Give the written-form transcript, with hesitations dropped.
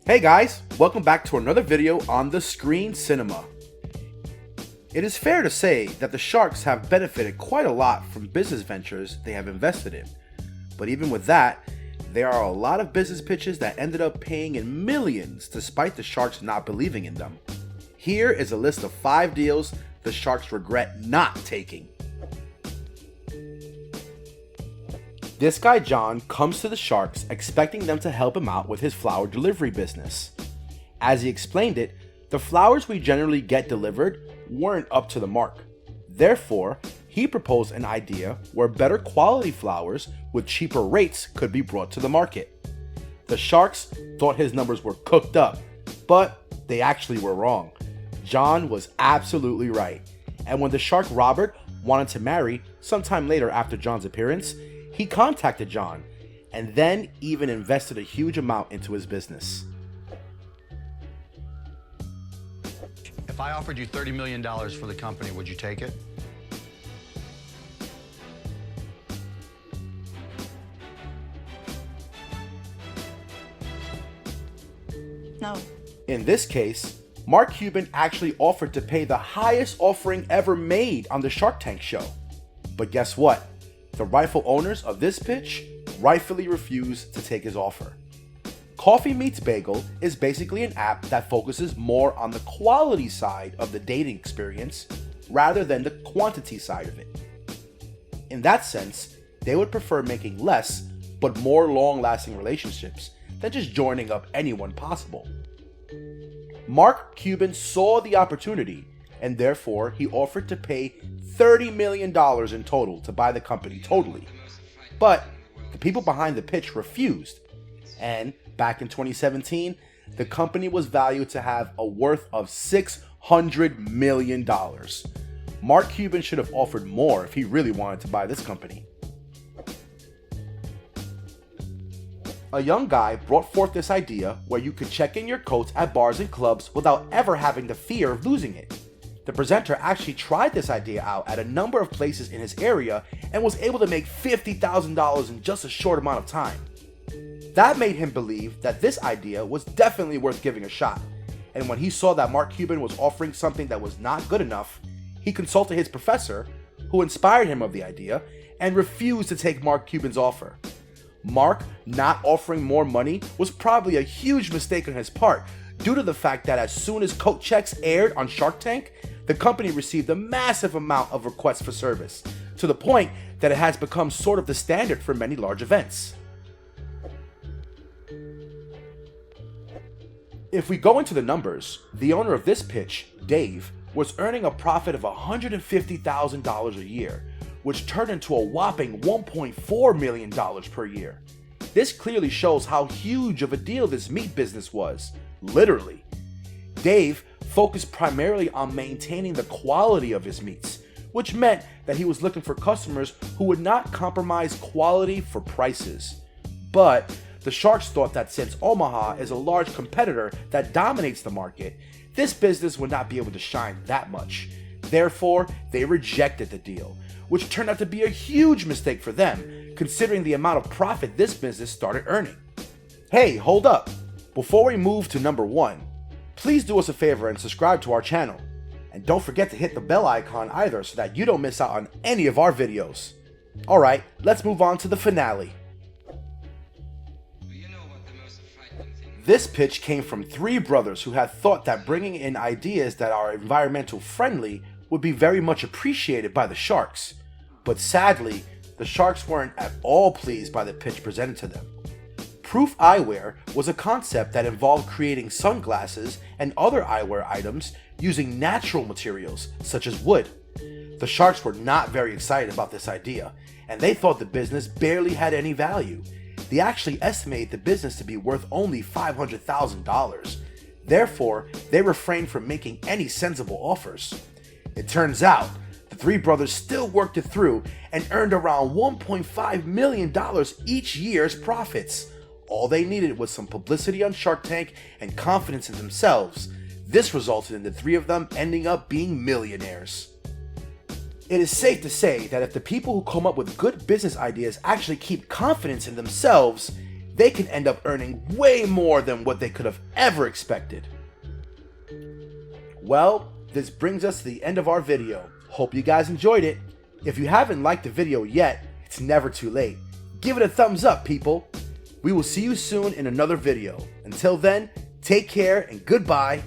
Hey guys, welcome back to another video on the Screen Cinema. It is fair to say that the Sharks have benefited quite a lot from business ventures they have invested in. But even with that, there are a lot of business pitches that ended up paying in millions despite the Sharks not believing in them. Here is a list of 5 deals the Sharks regret not taking. This guy John comes to the Sharks expecting them to help him out with his flower delivery business. As he explained it, the flowers we generally get delivered weren't up to the mark. Therefore, he proposed an idea where better quality flowers with cheaper rates could be brought to the market. The Sharks thought his numbers were cooked up, but they actually were wrong. John was absolutely right. And when the Shark Robert wanted to marry sometime later after John's appearance, he contacted John and then even invested a huge amount into his business. If I offered you $30 million for the company, would you take it? No. In this case, Mark Cuban actually offered to pay the highest offering ever made on the Shark Tank show. But guess what? The rightful owners of this pitch rightfully refused to take his offer. Coffee Meets Bagel is basically an app that focuses more on the quality side of the dating experience rather than the quantity side of it. In that sense, they would prefer making less but more long-lasting relationships than just joining up anyone possible. Mark Cuban saw the opportunity and therefore he offered to pay $30 million in total to buy the company totally. But the people behind the pitch refused, and back in 2017, the company was valued to have a worth of $600 million. Mark Cuban should have offered more if he really wanted to buy this company. A young guy brought forth this idea where you could check in your coats at bars and clubs without ever having the fear of losing it. The presenter actually tried this idea out at a number of places in his area and was able to make $50,000 in just a short amount of time. That made him believe that this idea was definitely worth giving a shot, and when he saw that Mark Cuban was offering something that was not good enough, he consulted his professor, who inspired him of the idea, and refused to take Mark Cuban's offer. Mark not offering more money was probably a huge mistake on his part, due to the fact that as soon as Coat Checks aired on Shark Tank, the company received a massive amount of requests for service, to the point that it has become sort of the standard for many large events. If we go into the numbers, the owner of this pitch, Dave, was earning a profit of $150,000 a year, which turned into a whopping $1.4 million per year. This clearly shows how huge of a deal this meat business was, literally. Dave focused primarily on maintaining the quality of his meats, which meant that he was looking for customers who would not compromise quality for prices. But the Sharks thought that since Omaha is a large competitor that dominates the market, this business would not be able to shine that much. Therefore, they rejected the deal, which turned out to be a huge mistake for them, considering the amount of profit this business started earning. Hey, hold up. Before we move to number 1, please do us a favor and subscribe to our channel. And don't forget to hit the bell icon either so that you don't miss out on any of our videos. Alright, let's move on to the finale. This pitch came from 3 brothers who had thought that bringing in ideas that are environmental friendly would be very much appreciated by the Sharks. But sadly, the Sharks weren't at all pleased by the pitch presented to them. Proof Eyewear was a concept that involved creating sunglasses and other eyewear items using natural materials such as wood. The Sharks were not very excited about this idea, and they thought the business barely had any value. They actually estimated the business to be worth only $500,000. Therefore, they refrained from making any sensible offers. It turns out, the 3 brothers still worked it through and earned around $1.5 million each year's profits. All they needed was some publicity on Shark Tank and confidence in themselves. This resulted in the 3 of them ending up being millionaires. It is safe to say that if the people who come up with good business ideas actually keep confidence in themselves, they can end up earning way more than what they could have ever expected. Well, this brings us to the end of our video. Hope you guys enjoyed it. If you haven't liked the video yet, it's never too late. Give it a thumbs up, people. We will see you soon in another video. Until then, take care and goodbye.